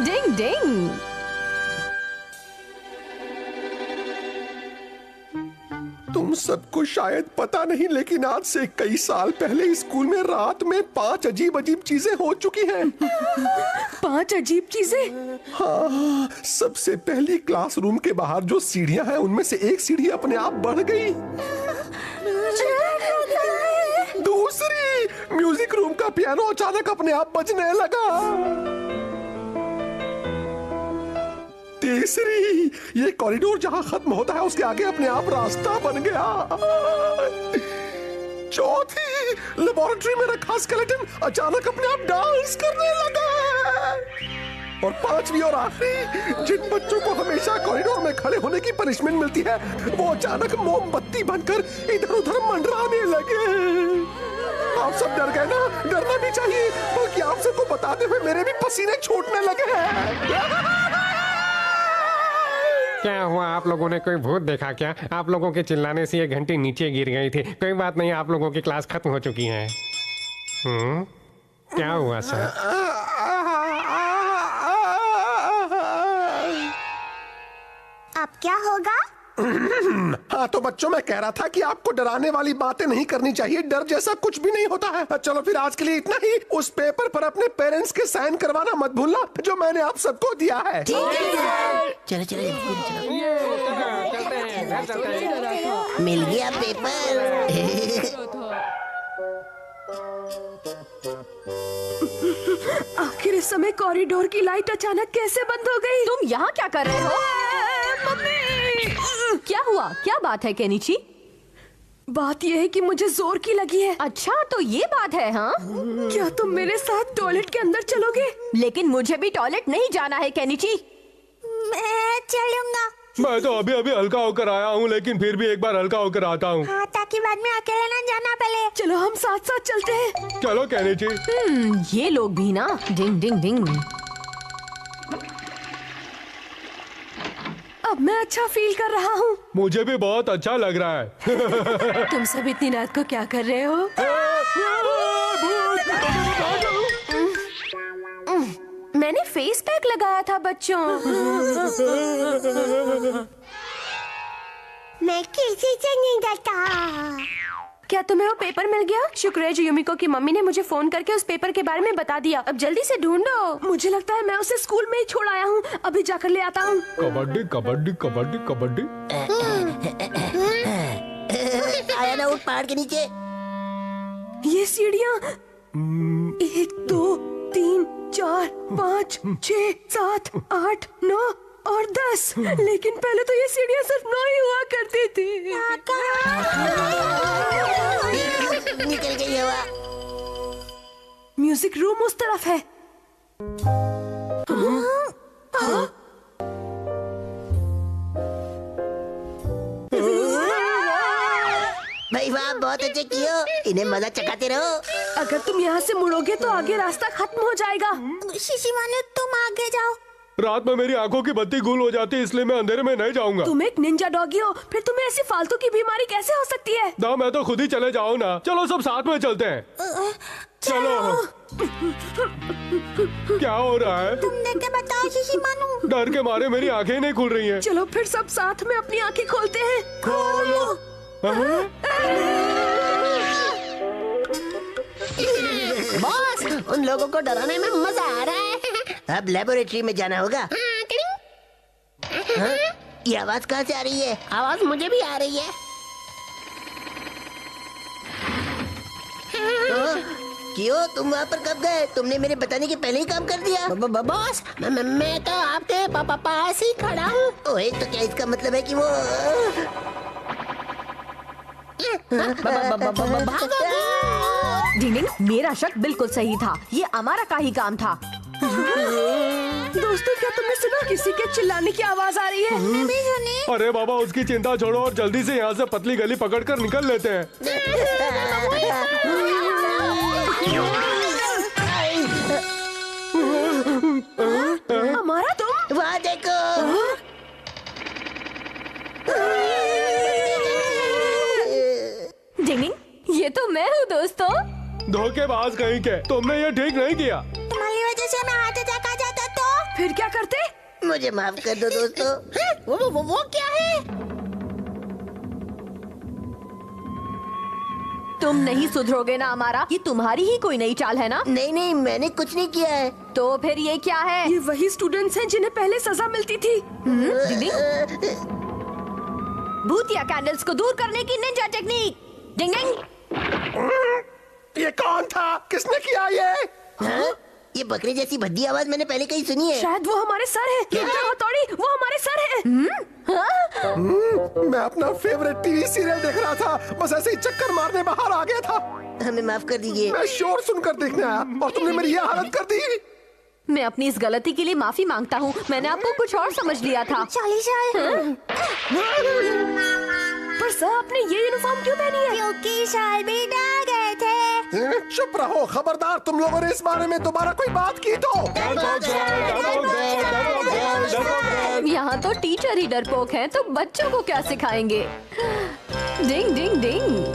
डिंग डिंग। तुम सबको शायद पता नहीं, लेकिन आज से कई साल पहले स्कूल में रात में 5 अजीब अजीब चीजें हो चुकी हैं। 5 अजीब चीजें? हाँ, सबसे पहली क्लासरूम के बाहर जो सीढ़ियां हैं उनमें से एक सीढ़ी अपने आप बढ़ गई। दूसरी, म्यूजिक रूम का पियानो अचानक अपने आप बजने लगा। तीसरी, ये कॉरिडोर जहां खत्म होता है उसके आगे अपने आप रास्ता बन गया। चौथी, लेबोरेटरी में रखा स्केलेटन अचानक अपने आप डांस करने लगा। और पांचवी और आखिरी, जिन बच्चों को हमेशा कॉरिडोर में खड़े होने की पनिशमेंट मिलती है वो अचानक मोमबत्ती बनकर इधर उधर मंडराने लगे। आप सब डर गए ना? डरना भी चाहिए, बल्कि आप सबको बताते हुए मेरे भी पसीने छूटने लगे हैं। क्या हुआ? आप लोगों ने कोई भूत देखा क्या? आप लोगों के चिल्लाने से ये घंटी नीचे गिर गई थी। कोई बात नहीं, आप लोगों की क्लास खत्म हो चुकी है। क्या हुआ सर? अब क्या होगा? हाँ तो बच्चों, मैं कह रहा था कि आपको डराने वाली बातें नहीं करनी चाहिए। डर जैसा कुछ भी नहीं होता है। चलो फिर आज के लिए इतना ही। उस पेपर पर अपने पेरेंट्स के साइन करवाना मत भूलना जो मैंने आप सबको दिया है। चलो चलो मिल गया पेपर। आखिर इस समय कॉरिडोर की लाइट अचानक कैसे बंद हो गई? तुम यहाँ क्या कर रहे हो? मम्मी! क्या हुआ? क्या बात है केनिची? बात यह है कि मुझे जोर की लगी है। अच्छा तो ये बात है? हाँ, क्या तुम मेरे साथ टॉयलेट के अंदर चलोगे? लेकिन मुझे भी टॉयलेट नहीं जाना है केनिची। मैं चलूंगा। मैं तो अभी अभी हल्का होकर आया हूँ, लेकिन फिर भी एक बार हल्का होकर आता हूँ। हाँ, ताकि बाद में अकेले ना जाना पड़े। चलो हम साथ साथ चलते हैं। चलो केनिची। ये लोग भी ना। डिंग डिंग डिंग। अब मैं अच्छा फील कर रहा हूँ। मुझे भी बहुत अच्छा लग रहा है। तुम सब इतनी रात को क्या कर रहे हो? मैंने फेस पैक लगाया था बच्चों। मैं किसी से नहीं डरता। क्या तुम्हें वो पेपर मिल गया? शुक्र है जो युमिको की मम्मी ने मुझे फोन करके उस पेपर के बारे में बता दिया। अब जल्दी से ढूंढो। मुझे लगता है मैं उसे स्कूल में ही छोड़ आया हूँ। अभी जाकर ले आता हूँ। कबड्डी कबड्डी कबड्डी कबड्डी। आया ना, उठ पहाड़ के नीचे। ये सीढ़ियाँ 1 2 3 4 5 6 7 8 9 और 10। लेकिन पहले तो ये सीढ़ियाँ सिर्फ 9 ही हुआ करती थी। निकल गई हवा। म्यूजिक रूम उस तरफ है। भाई वाह, बहुत अच्छे कियो। इन्हें मजा चखाते रहो। अगर तुम यहाँ से मुड़ोगे तो आगे रास्ता खत्म हो जाएगा। शिशिमाने, तुम आगे जाओ। रात में मेरी आंखों की बत्ती गुल हो जाती है, इसलिए मैं अंधेरे में नहीं जाऊंगा। तुम एक निंजा डॉगी हो, फिर तुम्हें ऐसी फालतू की बीमारी कैसे हो सकती है? ना, मैं तो खुद ही चले जाऊँ ना। चलो सब साथ में चलते हैं। चलो। क्या हो रहा है? तुम देख के बताओ शिशिमानु। डर के मारे मेरी आंखें नहीं खुल रही हैं। चलो फिर सब साथ में अपनी आंखें खोलते हैं। खोलो। बॉस, उन लोगों को डराने में मजा आ रहा है। अब लेबोरेटरी में जाना होगा। हाँ? ये आवाज कहाँ से आ रही है? आवाज मुझे भी आ रही है। क्यों, तुम वहाँ पर कब गए? तुमने मेरे बताने के पहले ही काम कर दिया। बॉस, मैं तो आपके पास ही खड़ा हूँ। ओए, तो क्या इसका मतलब है कि वो डिंग, मेरा शक बिल्कुल सही था। ये अमारा का ही काम था। दोस्तों, क्या तुमने सुना? किसी के चिल्लाने की आवाज आ रही है। भी सुनी। अरे बाबा, उसकी चिंता छोड़ो और जल्दी से यहाँ से पतली गली पकड़कर निकल लेते हैं। अमारा, तुम वहाँ देखो। डिंग, ये तो मैं हूँ दोस्तों। धोखेबाज कहीं के, तुमने ये ठीक नहीं किया। तुम्हारी वजह से मैं हार्ट अटैक आ जाता तो। फिर क्या करते? मुझे माफ कर दो दोस्तों। वो क्या है? तुम नहीं सुधरोगे ना अमारा? ये तुम्हारी ही कोई नई चाल है ना? नहीं नहीं, मैंने कुछ नहीं किया है। तो फिर ये क्या है? ये वही स्टूडेंट्स हैं जिन्हें पहले सजा मिलती थी। भूतिया कैंडल्स को दूर करने की निंजा टेक्निक। डिंग डिंग। ये कौन था? किसने किया ये? हाँ? ये बकरी जैसी भद्दी आवाज मैंने पहले कहीं सुनी है। शायद वो हमारे सर है। हथौड़ी, वो हमारे सर है। मैं अपना फेवरेट टीवी सीरियल देख रहा था, बस ऐसे ही चक्कर मारने बाहर आ गया था। हमें माफ कर दीजिए। मैं शोर सुनकर देखने आया और तुमने मेरी ये हालत कर दी। मैं अपनी इस गलती के लिए माफी मांगता हूँ। मैंने आपको कुछ और समझ लिया था। 40 साल। पर सर, आपने ये यूनिफॉर्म क्यों पहनी है? क्योंकि साल भी डर गए थे। चुप रहो, खबरदार तुम लोगों ने इस बारे में दोबारा कोई बात की तो। यहाँ तो टीचर ही डरपोक हैं, तो बच्चों को क्या सिखाएंगे? डिंग डिंग डिंग।